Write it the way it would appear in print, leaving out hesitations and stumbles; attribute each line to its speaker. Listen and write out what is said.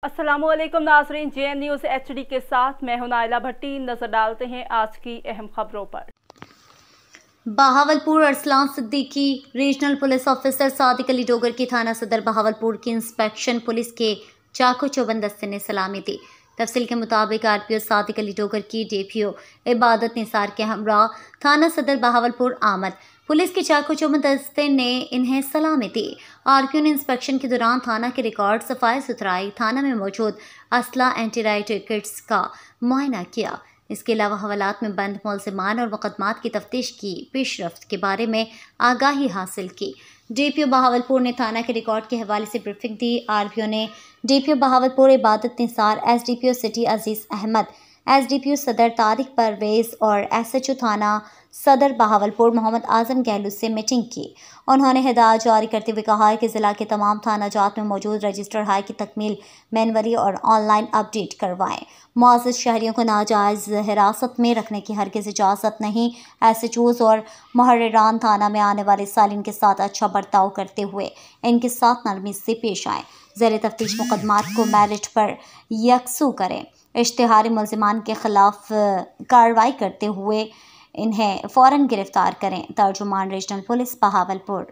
Speaker 1: अस्सलामुअलैकुम नाज़रीन, JN news HD के साथ मैं हूं नाइला भट्टी। नजर डालते हैं आज की अहम खबरों पर।
Speaker 2: Bahawalpur Arsalan Siddiqui regional police officer Sadiq Ali Dogar की थाना सदर बहावलपुर की इंस्पेक्शन पुलिस के चाकू चौबंद दस्ते ने सलामी दी। तफसील के मुताबिक RPO सादिक अली डोगर की DPO इबादत निसार के हमरा थाना सदर बहावलपुर आमद। पुलिस के चाकू चौबंद दस्ते ने इन्हें सलामी दी। RPO ने इंस्पेक्शन के दौरान थाना के रिकॉर्ड, सफाई सुथराई, थाना में मौजूद असला, एंटी राइट किट्स का मुआयना किया। इसके अलावा हवालात में बंद मुलज़िमान और मुकदमात की तफ्तीश की पेशरफ्त के बारे में आगाही हासिल की। DPO बहावलपुर ने थाना के रिकॉर्ड के हवाले से ब्रीफिंग दी। RPO ने DPO बहावलपुर इबादत निसार, SDPO सिटी अजीज़ अहमद, SDPO सदर तारिक परवेज़ और SHO थाना सदर बहावलपुर मोहम्मद आजम गहलू से मीटिंग की। उन्होंने हिदायत जारी करते हुए कहा है कि ज़िला के तमाम थाना जात में मौजूद रजिस्टर हाई की तकमील मैनुअली और ऑनलाइन अपडेट करवाएं। मुअज़्ज़ज़ शहरियों को नाजायज़ हिरासत में रखने की हरगिज़ इजाज़त नहीं। SHOs और मुहर्रिरान थाना में आने वाले सालिन के साथ अच्छा बर्ताव करते हुए इनके साथ नरमी से पेश आएँ। ज़ेर तफ्तीश मुकदमात को मेरिट पर यकसू करें। इश्तिहारी मुलज़िमान के खिलाफ कार्रवाई करते हुए इन्हें फ़ौरन गिरफ्तार करें। तर्जुमान रीजनल पुलिस बहावलपुर।